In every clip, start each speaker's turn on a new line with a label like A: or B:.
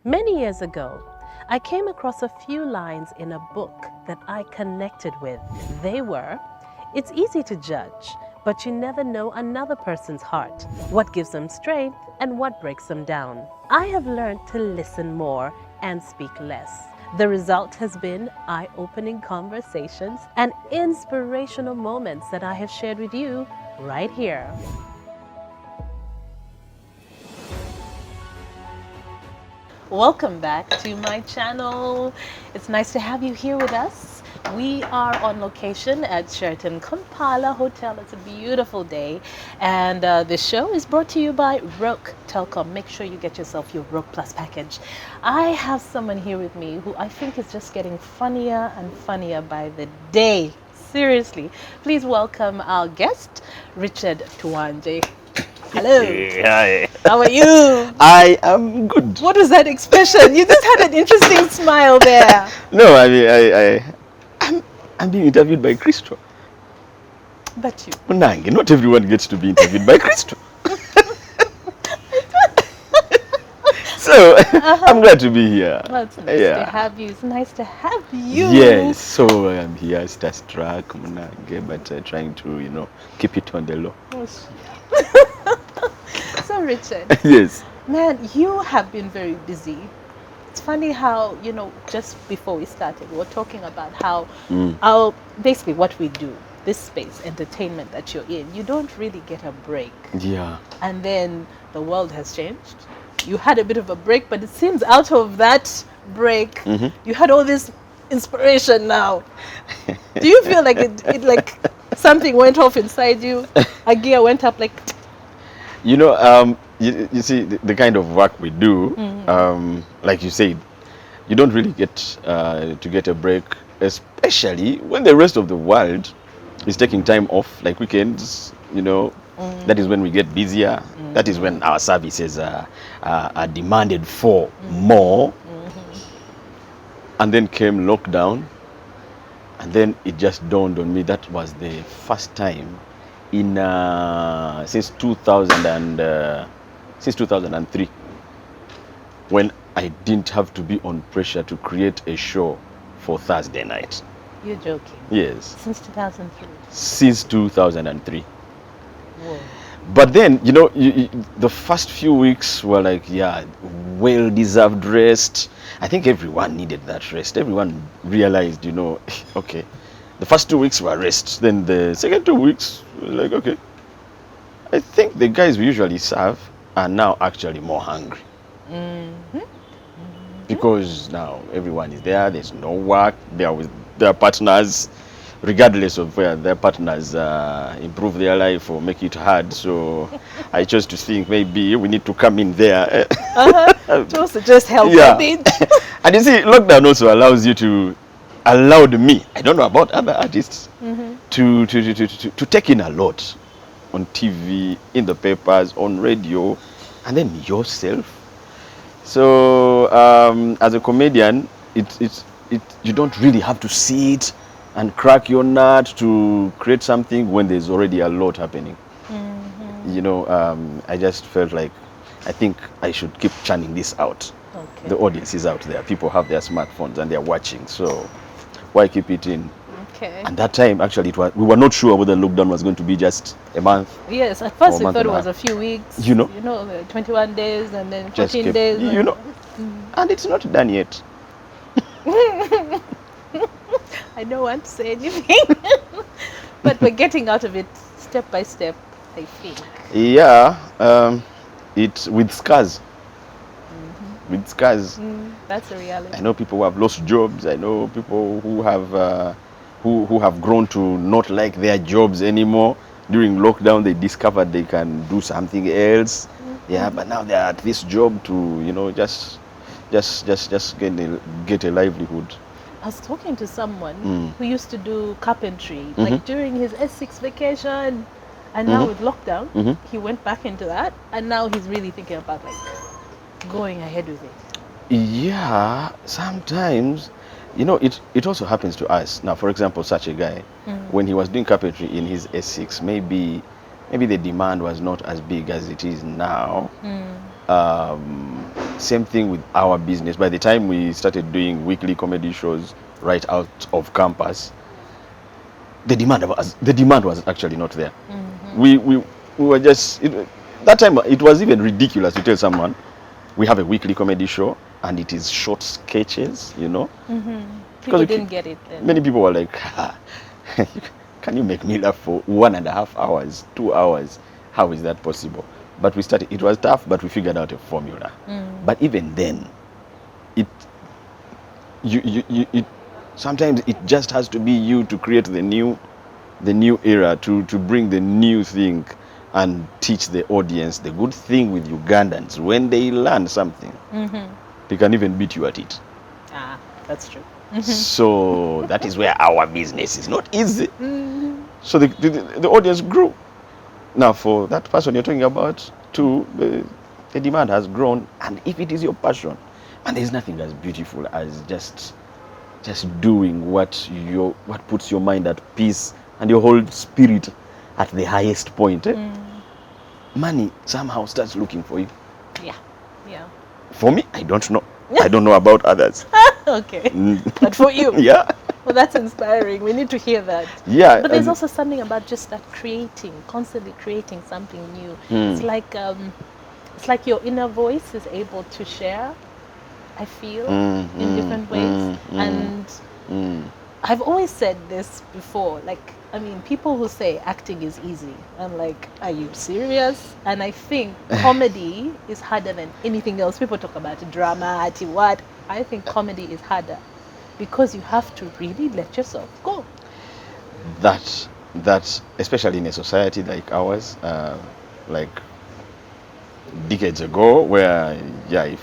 A: Many years ago, I came across a few lines in a book that I connected with. They were, "It's easy to judge, but you never know another person's heart, what gives them strength and what breaks them down." I have learned to listen more and speak less. The result has been eye-opening conversations and inspirational moments that I have shared with you right here. Welcome back to my channel. It's nice to have you here with us. We are on location at Sheraton Kampala Hotel. It's a beautiful day, and this show is brought to you by Roke Telecom. Make sure you get yourself your Roke Plus package. I have someone here with me who I think is just getting funnier and funnier by the day. Seriously, please welcome our guest, Richard Tuwangye. Hello.
B: Hi.
A: How are you?
B: I am good.
A: What was that expression? You just had an interesting smile there.
B: No, I mean, I'm being interviewed by Christo.
A: But you.
B: Munange, not everyone gets to be interviewed by Christo. So, I'm glad to be here.
A: Well, it's nice to have you. It's nice to have you.
B: Yes, so I'm here, starstruck, Munange, but trying to, keep it on the low.
A: So, Richard.
B: Yes.
A: Man, you have been very busy. It's funny how, just before we started, we were talking about how basically what we do, this space, entertainment that you're in, you don't really get a break.
B: Yeah.
A: And then the world has changed. You had a bit of a break, but it seems out of that break, you had all this inspiration now. Do you feel like it like something went off inside you? A gear went up like...
B: You see, the kind of work we do, like you said, you don't really get to get a break, especially when the rest of the world is taking time off, like weekends, That is when we get busier. That is when our services are demanded for more. And then came lockdown, and then it just dawned on me that was the first time in since 2003 when I didn't have to be on pressure to create a show for Thursday night.
A: You're joking?
B: Yes.
A: Since 2003?
B: Since 2003.
A: Whoa.
B: But then, the first few weeks were like, well-deserved rest. I think everyone needed that rest. Everyone realized, okay, the first 2 weeks were rest. Then the second 2 weeks, like, okay, I think the guys we usually serve are now actually more hungry. Because now everyone is there, there's no work, they are with their partners, regardless of where their partners improve their life or make it hard. So I chose to think maybe we need to come in there.
A: To just help a bit.
B: And you see, lockdown also allowed me, I don't know about other artists, to take in a lot on TV, in the papers, on radio, and then yourself. So as a comedian, you don't really have to sit and crack your nut to create something when there's already a lot happening. I just felt like I think I should keep churning this out. Okay. The audience is out there. People have their smartphones and they're watching. So why keep it in?
A: Okay.
B: And that time, actually, we were not sure whether lockdown was going to be just a month.
A: Yes, at first we thought it was a few weeks. 21 days and then 14 days.
B: And it's not done yet.
A: I don't want to say anything. But we're getting out of it step by step, I think.
B: Yeah, it's with scars. With scars.
A: That's a reality.
B: I know people who have lost jobs. I know people who have who have grown to not like their jobs anymore. During lockdown, they discovered they can do something else. Yeah, but now they're at this job to just get a livelihood.
A: I was talking to someone who used to do carpentry, like during his S6 vacation, and now with lockdown, he went back into that, and now he's really thinking about going ahead with it.
B: Yeah, sometimes, it also happens to us. Now, for example, such a guy, when he was doing carpentry in his S6, maybe the demand was not as big as it is now. Same thing with our business. By the time we started doing weekly comedy shows right out of campus, the demand was actually not there. We were just that time it was even ridiculous to tell someone we have a weekly comedy show and it is short sketches,
A: People
B: because
A: didn't get it then.
B: many people were like, can you make me laugh for 1.5 hours, 2 hours? How is that possible? But we started. It was tough, but we figured out a formula. But even then, it it sometimes it just has to be you to create the new era, to bring the new thing and teach the audience. The good thing with Ugandans, when they learn something, they can even beat you at it.
A: Ah, that's true.
B: So that is where our business is not easy. So the audience grew. Now for that person you're talking about too, the demand has grown, and if it is your passion, and there's nothing as beautiful as just doing what puts your mind at peace and your whole spirit at the highest point. Money somehow starts looking for you.
A: Yeah. Yeah.
B: For me, I don't know. I don't know about others.
A: Okay. But for you.
B: Yeah.
A: Well, that's inspiring. We need to hear that.
B: Yeah.
A: But there's also something about just that constantly creating something new. It's like your inner voice is able to share, I feel, in different ways. And I've always said this before, people who say acting is easy. I'm like, are you serious? And I think comedy is harder than anything else. People talk about drama, what? I think comedy is harder because you have to really let yourself go.
B: That especially in a society like ours, like decades ago, where if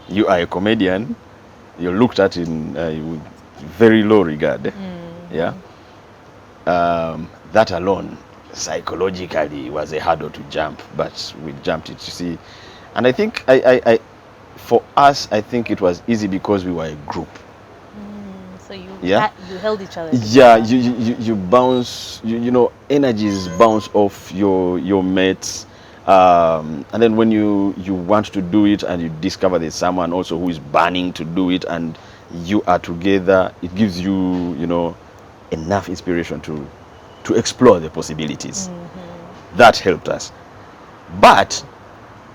B: you are a comedian, you're looked at in with very low regard. That alone psychologically was a hurdle to jump, but we jumped it, you see. And I think I for us, I think it was easy because we were a group.
A: So you
B: Yeah.
A: you held each other
B: Yeah,
A: together.
B: you bounce, energies bounce off your mates, and then when you want to do it and you discover there's someone also who is burning to do it and you are together, it gives you enough inspiration to explore the possibilities. That helped us, but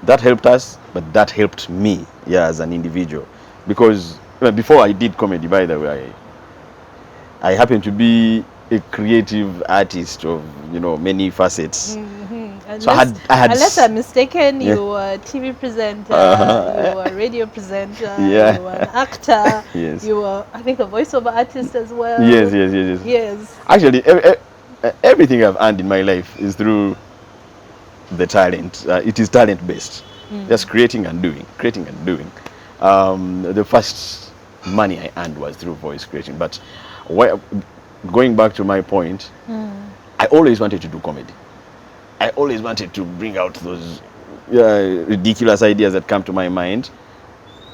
B: that helped me, as an individual, because before I did comedy, by the way, I happen to be a creative artist of many facets.
A: Unless,
B: So I had
A: unless I'm mistaken,
B: Yeah.
A: you were a TV presenter, you were a radio presenter,
B: Yeah.
A: you were an actor,
B: Yes.
A: you were, I think, a voiceover artist as well.
B: Yes.
A: Yes.
B: Actually, everything I've earned in my life is through the talent. It is talent based. Just creating and doing. The first money I earned was through voice creation. But going back to my point, I always wanted to do comedy. I always wanted to bring out those ridiculous ideas that come to my mind,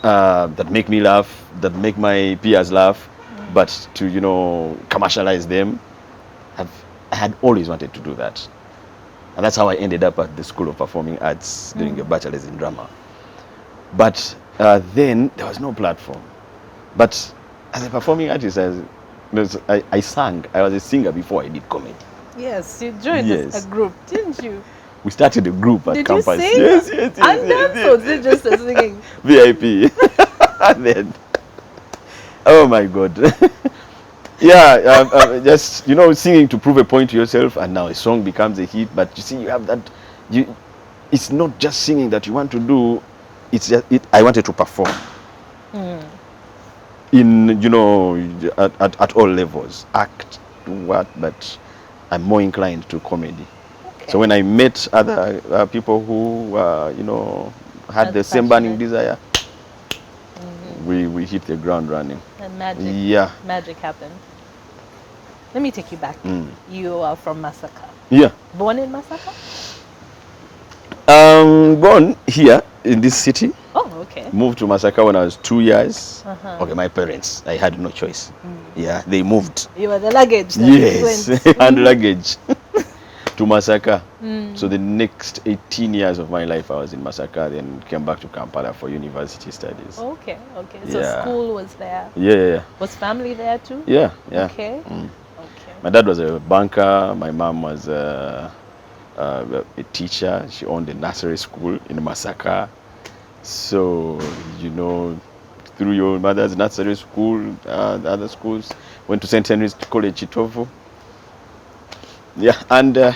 B: that make me laugh, that make my peers laugh, but to commercialize them. I had always wanted to do that, and that's how I ended up at the School of Performing Arts doing a bachelor's in drama. But then there was no platform. But as a performing artist, I sang. I was a singer before I did comedy.
A: Yes, you joined
B: Yes.
A: a group, didn't you?
B: We started a group at
A: Did
B: campus.
A: you sing?
B: Yes.
A: And dance, or was it just a singing?
B: VIP. And then, oh my God. Just singing to prove a point to yourself, and now a song becomes a hit. But you see, you have that. It's not just singing that you want to do. It's just I wanted to perform. In at all levels, act, do what, but I'm more inclined to comedy.
A: Okay.
B: So when I met other people who had the same burning desire, we hit the ground running.
A: And magic happened. Let me take you back. You are from Masaka.
B: Yeah.
A: Born in Masaka?
B: Born here in this city.
A: Oh, okay.
B: Moved to Masaka when I was 2 years. Okay, my parents, I had no choice. Yeah, they moved.
A: You were the luggage. That
B: Yes,
A: went.
B: and luggage to Masaka. So the next 18 years of my life, I was in Masaka, then came back to Kampala for university studies.
A: Okay, okay. So
B: Yeah.
A: school was there.
B: Yeah.
A: Was family there too?
B: Yeah.
A: Okay.
B: Mm.
A: Okay.
B: My dad was a banker. My mom was a teacher. She owned a nursery school in Masaka. So, through your mother's nursery school, the other schools, went to St. Henry's College, Chitovu. Yeah, and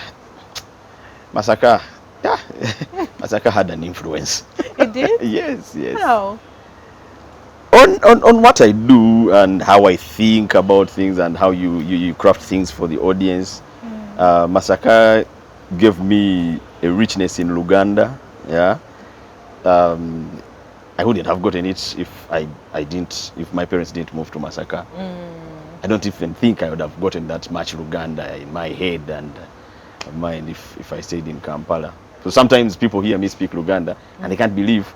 B: Masaka, yeah, Masaka had an influence.
A: It did?
B: Yes.
A: How?
B: On what I do and how I think about things and how you craft things for the audience. Masaka gave me a richness in Luganda. Yeah. I wouldn't have gotten it if my parents didn't move to Masaka. I don't even think I would have gotten that much Luganda in my head and mind if I stayed in Kampala. So sometimes people hear me speak Luganda and they can't believe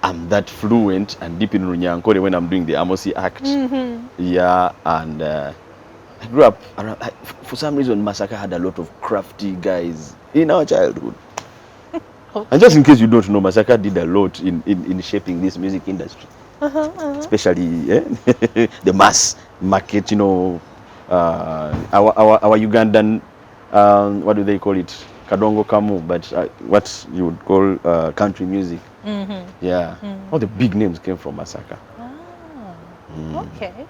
B: I'm that fluent and deep in Runyankore when I'm doing the Amosi act. Yeah, and I grew up around, for some reason Masaka had a lot of crafty guys in our childhood.
A: Okay.
B: And just in case you don't know, Masaka did a lot in shaping this music industry. Especially the mass market, our Ugandan, what do they call it? Kadongo Kamu, but what you would call country music. Yeah. All the big names came from Masaka.
A: Okay.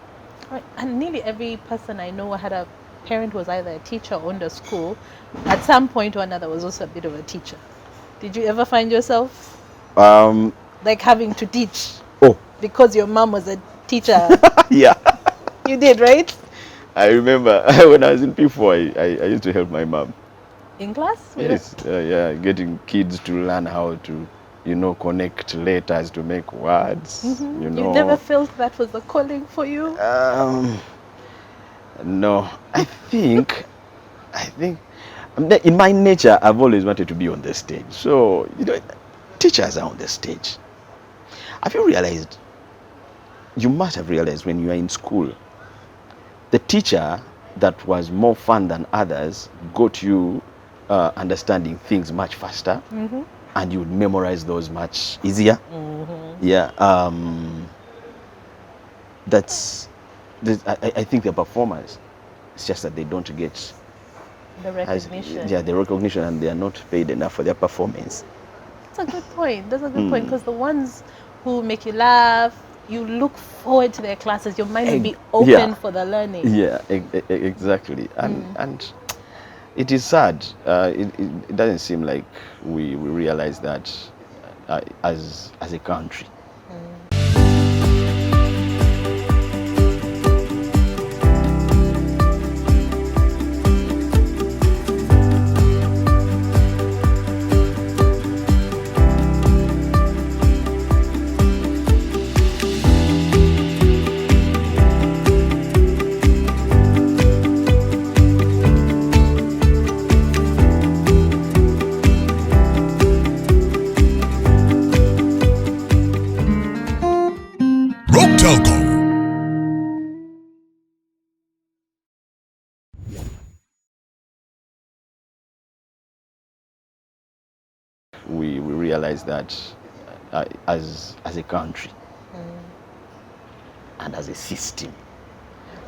A: Right. And nearly every person I know had a parent was either a teacher or owned a school. At some point or another was also a bit of a teacher. Did you ever find yourself like having to teach?
B: Oh.
A: Because your mom was a teacher.
B: Yeah.
A: You did, right?
B: I remember when I was in P4, I used to help my mom.
A: In class?
B: Yes. Getting kids to learn how to, connect letters to make words.
A: You never felt that was a calling for you?
B: No. I think in my nature, I've always wanted to be on the stage. So, teachers are on the stage. You must have realized when you are in school, the teacher that was more fun than others got you understanding things much faster, and you would memorize those much easier. Yeah. I think the performers, it's just that they don't get
A: The recognition.
B: the recognition, and they are not paid enough for their performance.
A: That's a good point. That's a good point, because the ones who make you laugh, you look forward to their classes. Your mind will be open for the learning.
B: Yeah, exactly. And it is sad. It doesn't seem like we realize that as a country. We realize that as a country and as a system,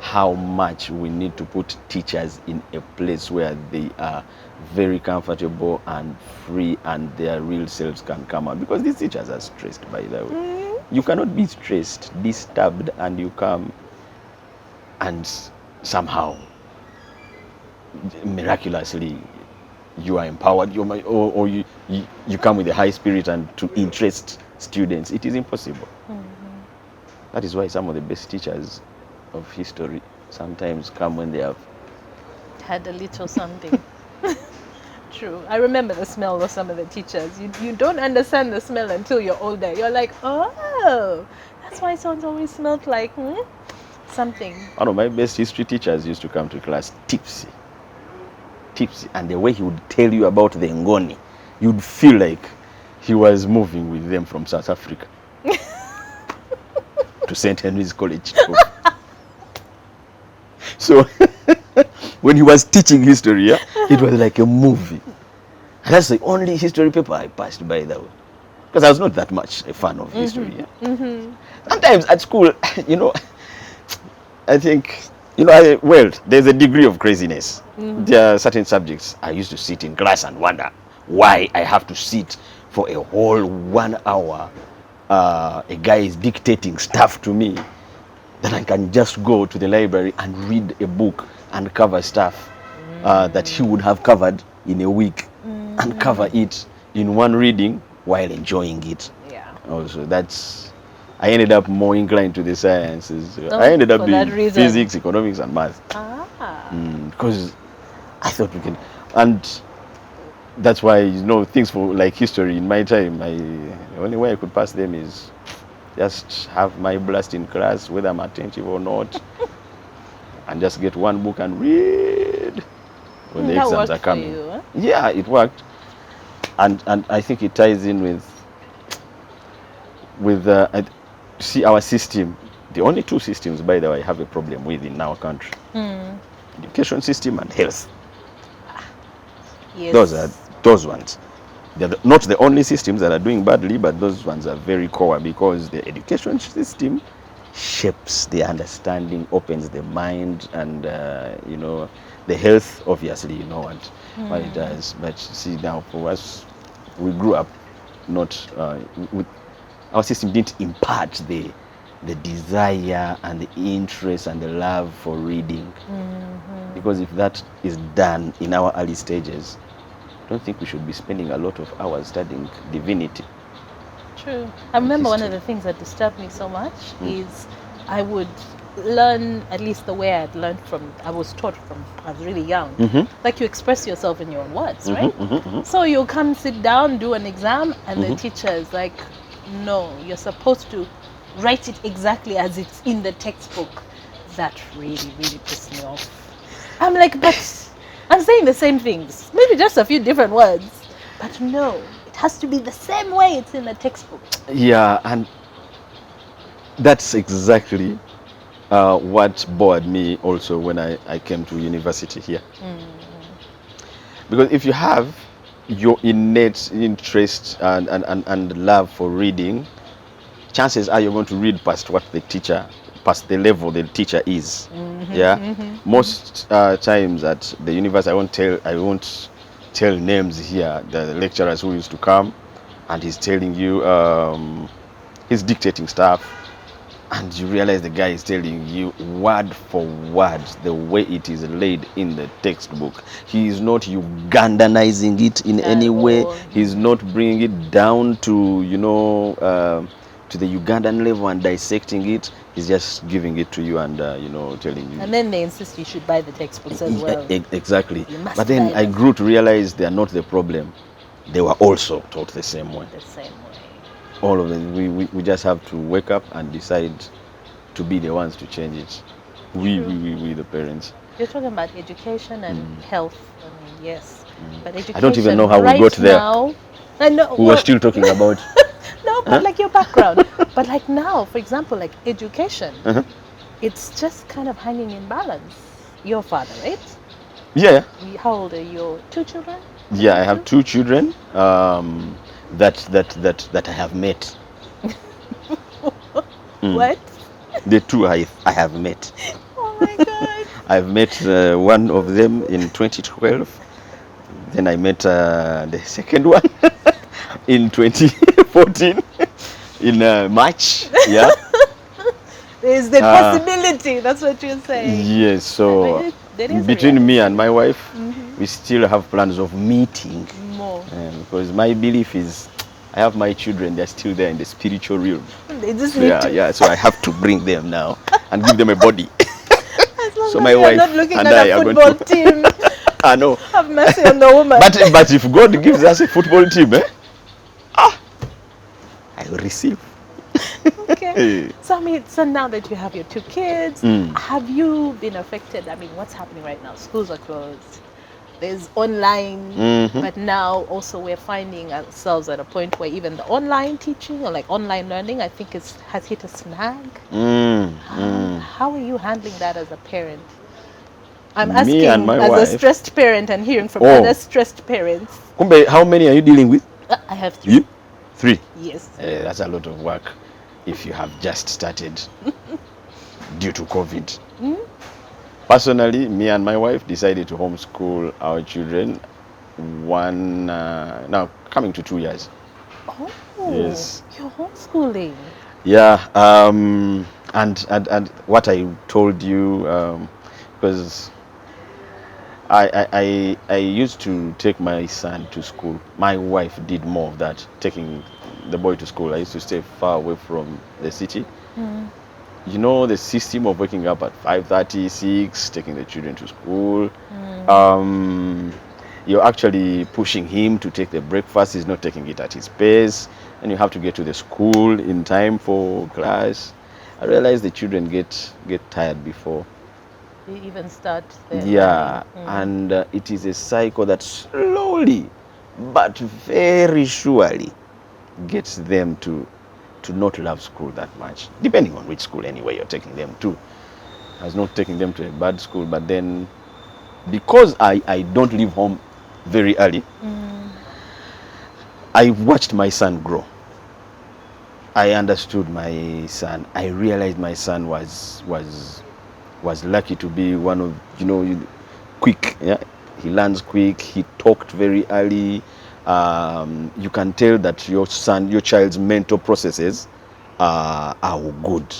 B: how much we need to put teachers in a place where they are very comfortable and free and their real selves can come out. Because these teachers are stressed, by the way. You cannot be stressed, disturbed, and you come and somehow miraculously you are empowered, or you come with a high spirit and to interest students. It is impossible. That is why some of the best teachers of history sometimes come when they have
A: had a little something. True. I remember the smell of some of the teachers. You don't understand the smell until you're older. You're like, oh, that's why someone's always smelled like something.
B: One of my best history teachers used to come to class tipsy, and the way he would tell you about the Ngoni, you'd feel like he was moving with them from South Africa to St. Henry's College. So when he was teaching history, it was like a movie. And that's the only history paper I passed, by the way. Because I was not that much a fan of history. Yeah? Sometimes at school, you know, I think, you know, well, there's a degree of craziness. There are certain subjects I used to sit in class and wonder why I have to sit for a whole 1 hour. A guy is dictating stuff to me that I can just go to the library and read a book and cover stuff that he would have covered in a week and cover it in one reading while enjoying it.
A: Yeah.
B: Also, I ended up more inclined to the sciences. I
A: Oh,
B: ended up
A: for that
B: doing
A: reason.
B: physics, economics, and math.
A: Ah.
B: Because I thought we can, and that's why, you know, things for like history in my time, the only way I could pass them is just have my blast in class, whether I'm attentive or not, and just get one book and read when the
A: That
B: exams
A: worked
B: are
A: for
B: coming.
A: you, huh?
B: Yeah, it worked, and I think it ties in with see our system. The only two systems, by the way, I have a problem with in our country: education system and health.
A: Yes.
B: Those ones. They're not the only systems that are doing badly, but those ones are very core because the education system shapes the understanding, opens the mind, and you know, the health. Obviously, you know what it does. But see, now for us, we grew up not with our system didn't impart the desire and the interest and the love for reading. Because if that is done in our early stages, I don't think we should be spending a lot of hours studying divinity.
A: True. I remember one of
B: history.
A: the things that disturbed me so much is I would learn, at least the way I'd learned from, I was taught from I was really young. Like you express yourself in your own words, right? So you'll come sit down, do an exam, and the teacher is like, no, you're supposed to write it exactly as it's in the textbook. That really, really pissed me off. I'm like, but I'm saying the same things, maybe just a few different words. But no, it has to be the same way it's in the textbook.
B: Yeah, and that's exactly what bored me also when I came to university here. Because if you have your innate interest and love for reading, chances are you're going to read past what the teacher, past the level the teacher is. Most times at the university, I won't tell names here. The lecturers who used to come, and he's telling you, he's dictating stuff, and you realize the guy is telling you word for word the way it is laid in the textbook. He is not Ugandanizing it in any way. He's not bringing it down to, you know, to the Ugandan level and dissecting it. He's just giving it to you and, you know, telling you.
A: And then they insist you should buy the textbooks as well.
B: Exactly.
A: You must
B: But then
A: buy
B: I
A: them.
B: grew to realize they are not the problem. They were also taught the same way.
A: The same way.
B: All of them. We just have to wake up and decide to be the ones to change it. We, the parents.
A: You're talking about education and health. I mean, yes. But education,
B: I don't even know how we
A: right
B: got there.
A: now, I know.
B: We were still talking about.
A: No, but like your background. But like now, for example, like education, it's just kind of hanging in balance. Your father, right?
B: Yeah.
A: How old are your two children?
B: Yeah, I have two children that I have met.
A: What?
B: The two I have met.
A: Oh my God.
B: I've met one of them in 2012. Then I met the second one in 2014 in March. Yeah.
A: There's the possibility. That's what you're saying.
B: Yes. So
A: There is a
B: between me
A: reality.
B: and my wife, we still have plans of meeting.
A: More.
B: Because my belief is, I have my children. They're still there in the spiritual realm.
A: They just need to.
B: Yeah. So I have to bring them now and give them a body.
A: As long
B: So
A: as
B: my
A: you're
B: wife
A: not looking
B: and
A: at
B: I
A: a
B: are going
A: football
B: to-
A: team.
B: I know.
A: Have mercy on the woman.
B: But if God gives us a football team, I will receive.
A: Okay. So I mean, so now that you have your two kids, have you been affected? I mean, what's happening right now? Schools are closed. There's online, but now also we're finding ourselves at a point where even the online teaching or like online learning, I think has hit a snag. How are you handling that as a parent? I'm
B: Me and
A: asking
B: my
A: as a
B: wife.
A: stressed parent and hearing from
B: Oh,
A: other stressed parents.
B: Kumbe, how many are you dealing with?
A: I have three.
B: You? Three.
A: Yes.
B: That's a lot of work if you have just started due to COVID. Personally, me and my wife decided to homeschool our children. One now coming to 2 years.
A: Oh,
B: Yes.
A: you're homeschooling.
B: Yeah. And what I told you, because I used to take my son to school. My wife did more of that, taking the boy to school. I used to stay far away from the city. You know, the system of waking up at 5:30, 6, taking the children to school. Um, you're actually pushing him to take the breakfast. He's not taking it at his pace, and you have to get to the school in time for class. I realize the children get tired before.
A: You even start their learning.
B: Yeah, and it is a cycle that slowly but very surely gets them to not love school that much, depending on which school anyway you're taking them to. I was not taking them to a bad school, but then because I don't leave home very early, I watched my son grow. I understood my son. I realized my son was lucky to be one of, quick. Yeah, he learns quick. He talked very early. You can tell that your child's mental processes are good.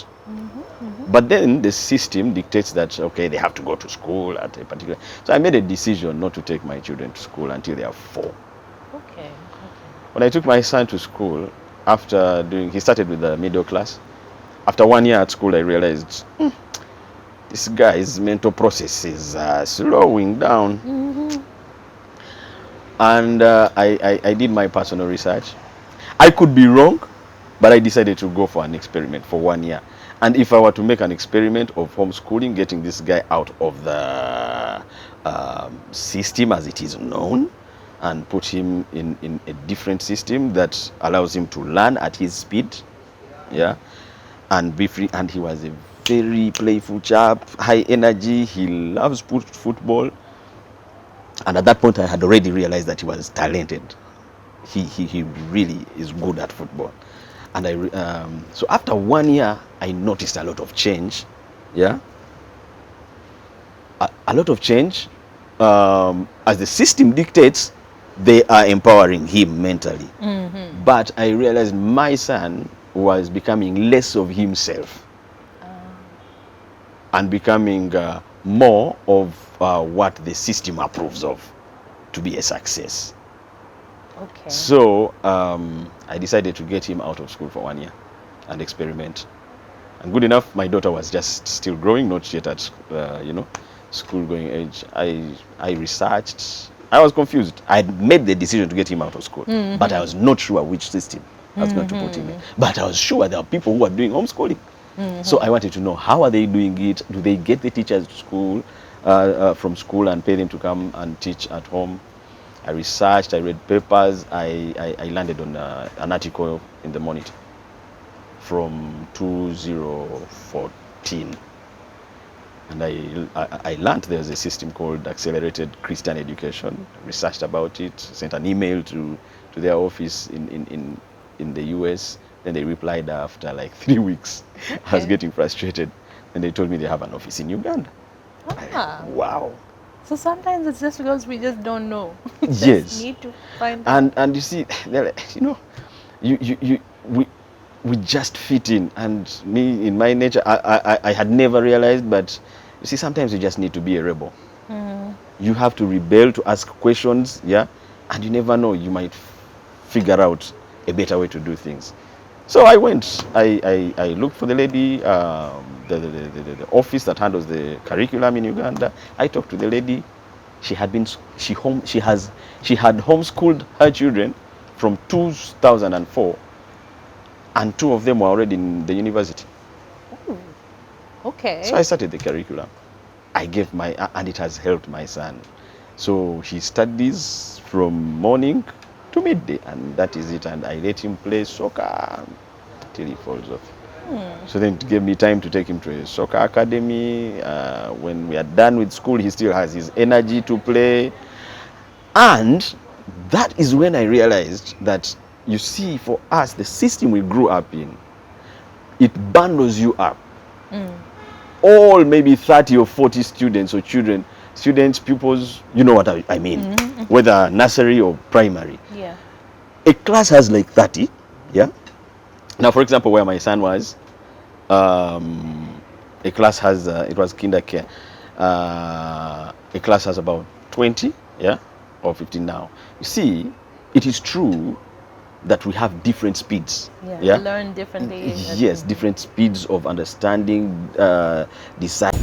B: But then the system dictates that, okay, they have to go to school at a particular. So I made a decision not to take my children to school until they are 4.
A: Okay.
B: When I took my son to school, he started with the middle class. After 1 year at school, I realized this guy's mental processes are slowing down. And I did my personal research. I could be wrong, but I decided to go for an experiment for 1 year. And if I were to make an experiment of homeschooling, getting this guy out of the system as it is known, and put him in a different system that allows him to learn at his speed, yeah, and be free. And he was a very playful chap, high energy. He loves football. And at that point, I had already realized that he was talented. He really is good at football. And so after 1 year, I noticed a lot of change. Yeah, a lot of change. As the system dictates, they are empowering him mentally. But I realized my son was becoming less of himself and becoming more of what the system approves of to be a success.
A: Okay.
B: So I decided to get him out of school for 1 year and experiment. And good enough, my daughter was just still growing, not yet at school going age. I researched. I was confused. I had made the decision to get him out of school, but I was not sure which system I was going to put him in. But I was sure there are people who are doing homeschooling. So I wanted to know, how are they doing it? Do they get the teachers to school from school and pay them to come and teach at home? I researched, I read papers, I landed on an article in the Monitor from 2014. And I learned there's a system called Accelerated Christian Education, researched about it, sent an email to their office in the US. Then they replied after like 3 weeks. I was getting frustrated. And they told me they have an office in Uganda. Wow.
A: So sometimes it's just because we just don't know. We just
B: Yes.
A: need to find out.
B: And you see, we just fit in. And me, in my nature, I had never realized, but you see, sometimes you just need to be a rebel. You have to rebel, to ask questions, yeah, and you never know, you might figure out a better way to do things. So I went, I looked for the lady, the office that handles the curriculum in Uganda. I talked to the lady. She had homeschooled her children from 2004, and 2 of them were already in the university.
A: Okay.
B: So I started the curriculum. I gave and it has helped my son. So he studies from morning to midday, and that is it. And I let him play soccer till he falls off. So then it gave me time to take him to a soccer academy. When we are done with school, he still has his energy to play. And that is when I realized that, you see, for us, the system we grew up in, it bundles you up. All maybe 30 or 40 students or students, pupils, you know what I mean, whether nursery or primary.
A: Yeah.
B: A class has like 30, yeah. Now, for example, where my son was, a class has, it was kinder care, a class has about 20, yeah, or 15 now. You see, it is true that we have different speeds.
A: Yeah.
B: Yeah.
A: Learn differently.
B: Yes, different speeds of understanding, decide.